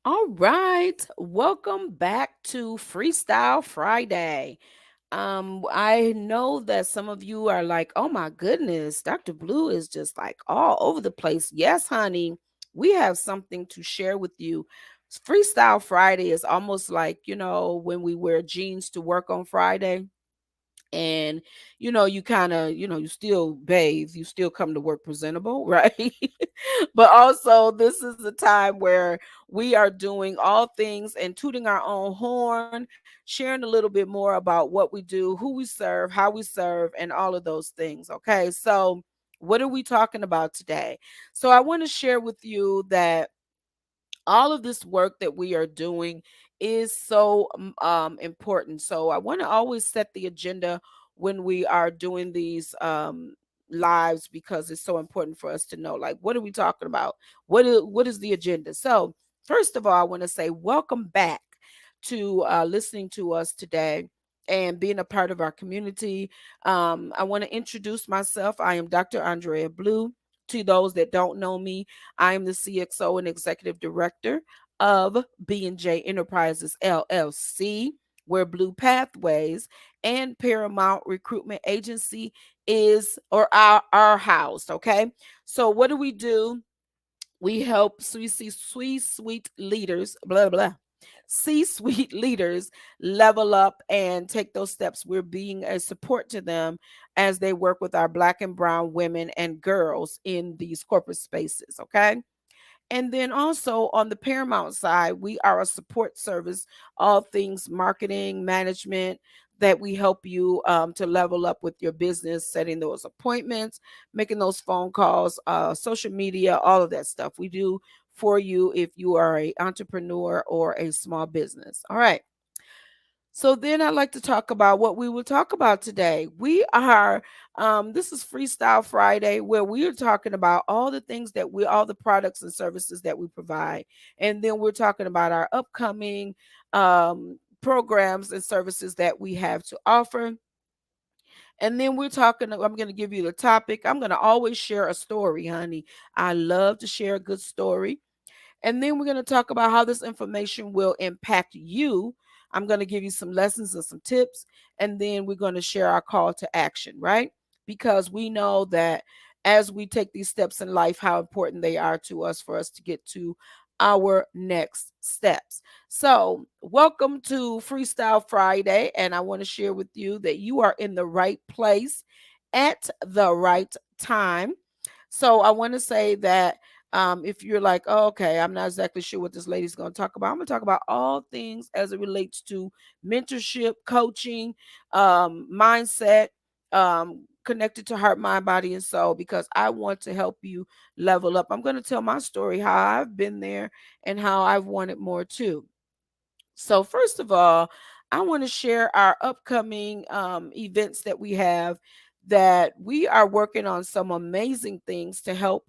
All right, welcome back to Freestyle Friday. I know that some of you are like, "Oh my goodness, Dr. Blue is just like all over the place." Yes, honey, we have something to share with you. Freestyle Friday is almost like, when we wear jeans to work on Friday and you kind of you still bathe, you still come to work presentable, right? But also this is a time where we are doing all things and tooting our own horn, sharing a little bit more about what we do, who we serve, how we serve, and all of those things. Okay, so what are we talking about today? So I want to share with you that all of this work that we are doing is so important. So I want to always set the agenda when we are doing these lives, because it's so important for us to know, like, what are we talking about? What is the agenda? So first of all, I want to say welcome back to listening to us today and being a part of our community. I want to introduce myself. I am Dr. Andrea Blue. To those that don't know me, I am the CXO and Executive Director of B&J Enterprises LLC, where Blue Pathways and Paramount Recruitment Agency is or are housed. Okay, so what do? We help sweet leaders, blah blah. C-suite leaders level up and take those steps. We're being a support to them as they work with our Black and brown women and girls in these corporate spaces. Okay. And then also on the Paramount side, we are a support service, all things marketing, management, that we help you to level up with your business, setting those appointments, making those phone calls, social media, all of that stuff. We do for you if you are a entrepreneur or a small business. All right. So then I'd like to talk about what we will talk about today. This is Freestyle Friday, where we are talking about all the products and services that we provide. And then we're talking about our upcoming programs and services that we have to offer. And then I'm going to give you the topic. I'm going to always share a story, honey. I love to share a good story. And then we're going to talk about how this information will impact you. I'm going to give you some lessons and some tips. And then we're going to share our call to action, right? Because we know that as we take these steps in life, how important they are to us for us to get to our next steps. So, welcome to Freestyle Friday. And I want to share with you that you are in the right place at the right time. So I want to say that if you're like, oh, okay, I'm not exactly sure what this lady's going to talk about, I'm going to talk about all things as it relates to mentorship, coaching, mindset, connected to heart, mind, body, and soul, because I want to help you level up. I'm going to tell my story, how I've been there and how I've wanted more too. So, first of all, I want to share our upcoming events that we have, that we are working on some amazing things to help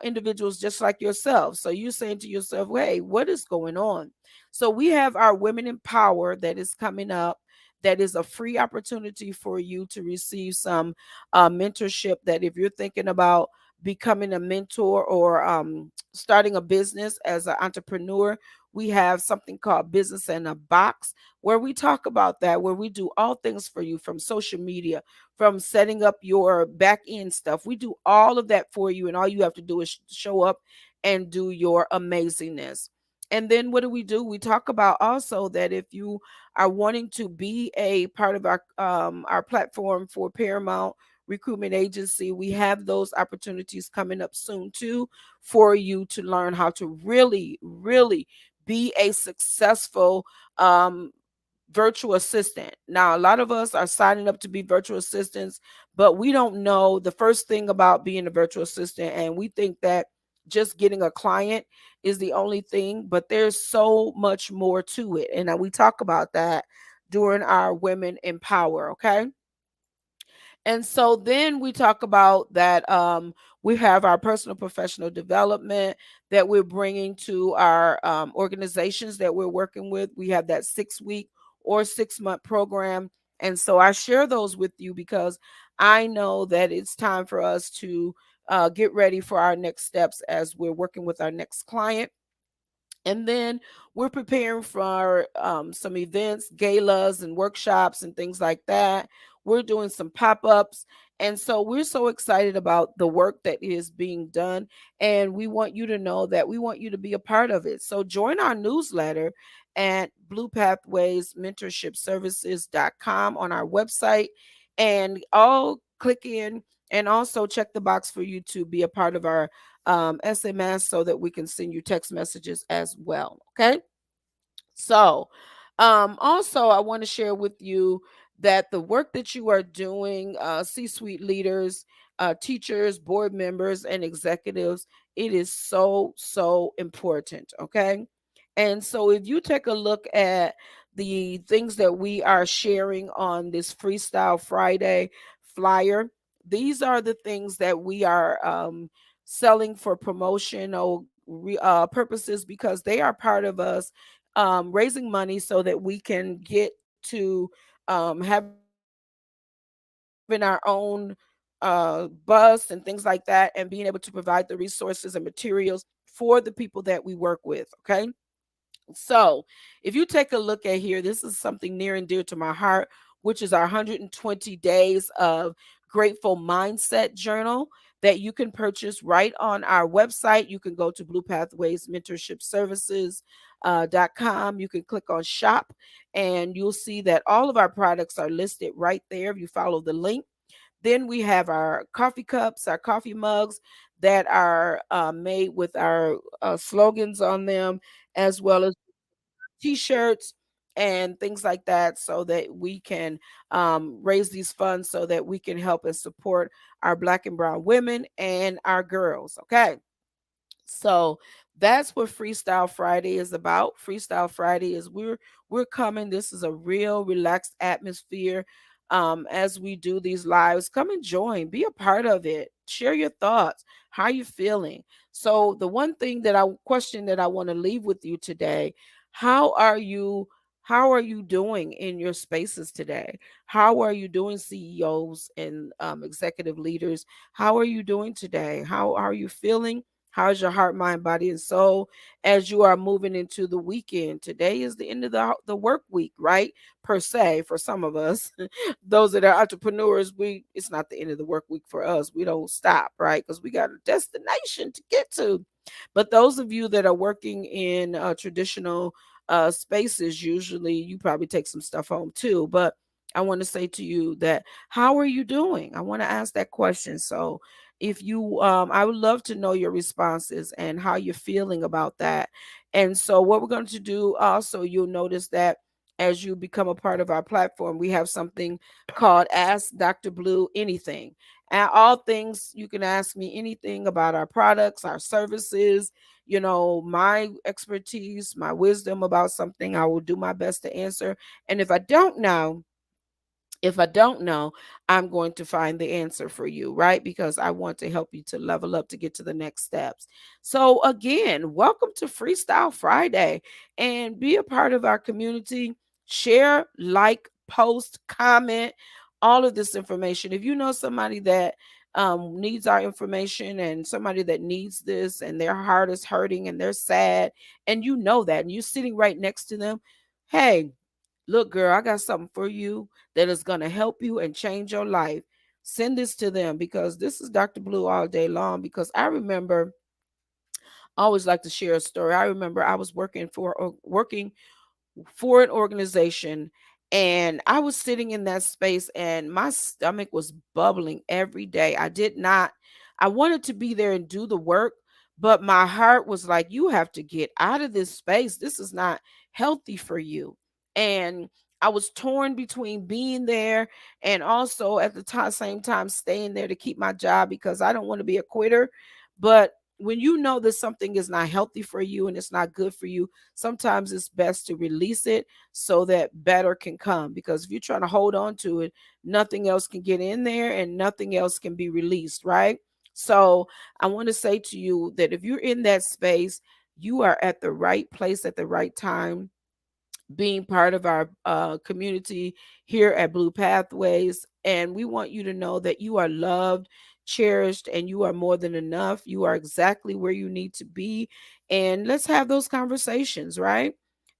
individuals just like yourself. So, you're saying to yourself, hey, what is going on? So, we have our Women in Power that is coming up. That is a free opportunity for you to receive some mentorship. That if you're thinking about becoming a mentor or starting a business as an entrepreneur, we have something called Business in a Box, where we talk about that, where we do all things for you, from social media, from setting up your back end stuff. We do all of that for you, and all you have to do is show up and do your amazingness. And then what do? We talk about also that if you are wanting to be a part of our platform for Paramount Recruitment Agency, we have those opportunities coming up soon too, for you to learn how to really, really be a successful virtual assistant. Now, a lot of us are signing up to be virtual assistants, but we don't know the first thing about being a virtual assistant. And we think that just getting a client is the only thing, but there's so much more to it. And we talk about that during our Women in Power, okay? And so then we talk about that we have our personal professional development that we're bringing to our organizations that we're working with. We have that 6 week or 6 month program. And so I share those with you because I know that it's time for us to get ready for our next steps as we're working with our next client. And then we're preparing for some events, galas, and workshops and things like that. We're doing some pop ups. And so we're so excited about the work that is being done. And we want you to know that we want you to be a part of it. So join our newsletter at bluepathwaysmentorshipservices.com on our website. And all click in and also check the box for you to be a part of our SMS so that we can send you text messages as well. Okay. So, also, I want to share with you that the work that you are doing, C suite leaders, teachers, board members, and executives, it is so, so important. Okay. And so, if you take a look at the things that we are sharing on this Freestyle Friday flyer, these are the things that we are selling for promotional purposes because they are part of us raising money so that we can get to having our own bus and things like that, and being able to provide the resources and materials for the people that we work with. Okay. So, if you take a look at here, this is something near and dear to my heart, which is our 120 days of grateful mindset journal that you can purchase right on our website. You can go to Blue Pathways Mentorship Services .com. You can click on shop and you'll see that all of our products are listed right there if you follow the link. Then we have our coffee cups, our coffee mugs that are made with our slogans on them, as well as t-shirts and things like that, so that we can raise these funds so that we can help and support our black and brown women and our girls. Okay. So that's what Freestyle Friday is about. Freestyle Friday is we're coming. This is a real relaxed atmosphere. As we do these lives, come and join, be a part of it, share your thoughts, how you feeling. So the one thing that I question that I want to leave with you today, how are you how are you doing in your spaces today? How are you doing, CEOs and executive leaders? How are you doing today? How are you feeling? How's your heart, mind, body, and soul as you are moving into the weekend? Today is the end of the work week, right? Per se, for some of us, those that are entrepreneurs, we it's not the end of the work week for us. We don't stop, right? Because we got a destination to get to. But those of you that are working in traditional spaces, usually you probably take some stuff home too. But I want to say to you that how are you doing? I want to ask that question. So if you I would love to know your responses and how you're feeling about that. And so what we're going to do also, you'll notice that as you become a part of our platform, we have something called Ask Dr. Blue Anything. And all things, you can ask me anything about our products, our services, my expertise, my wisdom about something. I will do my best to answer. And if I don't know, I'm going to find the answer for you, right? Because I want to help you to level up to get to the next steps. So, again, welcome to Freestyle Friday and be a part of our community. Share, like, post, comment, all of this information. If you know somebody that needs our information and somebody that needs this and their heart is hurting and they're sad, and you know that, and you're sitting right next to them, hey, look, girl, I got something for you that is going to help you and change your life. Send this to them because this is Dr. Blue all day long. Because I remember, I always like to share a story. I remember I was working for an organization, and I was sitting in that space and my stomach was bubbling every day. I wanted to be there and do the work, but my heart was like, you have to get out of this space. This is not healthy for you. And I was torn between being there and also at the same time staying there to keep my job because I don't want to be a quitter. But when you know that something is not healthy for you and it's not good for you, sometimes it's best to release it so that better can come. Because if you're trying to hold on to it, nothing else can get in there and nothing else can be released, right? So I want to say to you that if you're in that space, you are at the right place at the right time, being part of our community here at Blue Pathways. And we want you to know that you are loved, cherished, and you are more than enough. You are exactly where you need to be. And let's have those conversations, right?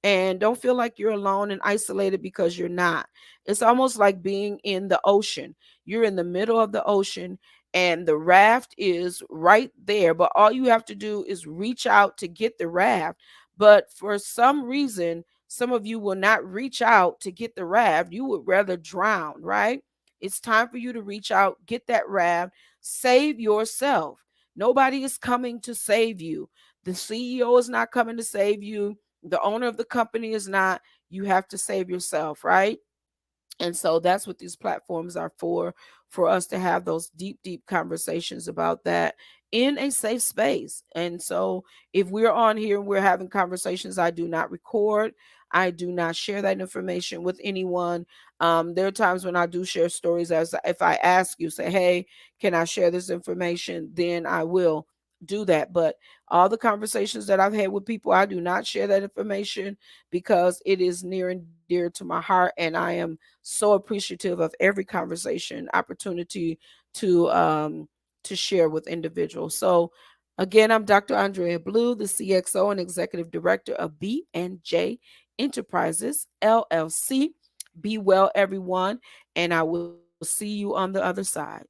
And don't feel like you're alone and isolated, because you're not. It's almost like being in the ocean. You're in the middle of the ocean and the raft is right there, but all you have to do is reach out to get the raft. But for some reason, some of you will not reach out to get the raft. You would rather drown, right? It's time for you to reach out, get that raft, save yourself. Nobody is coming to save you. The CEO is not coming to save you. The owner of the company is not. You have to save yourself, right? And so that's what these platforms are for us to have those deep conversations about that in a safe space. And so if we're on here and we're having conversations, I do not record. I do not share that information with anyone. There are times when I do share stories, as if I ask you, say, hey, can I share this information? Then I will do that. But all the conversations that I've had with people, I do not share that information, because it is near and dear to my heart. And I am so appreciative of every conversation opportunity to share with individuals. So again, I'm Dr. Andrea Blue, the CXO and Executive Director of B&J Enterprises LLC. Be well, everyone, and I will see you on the other side.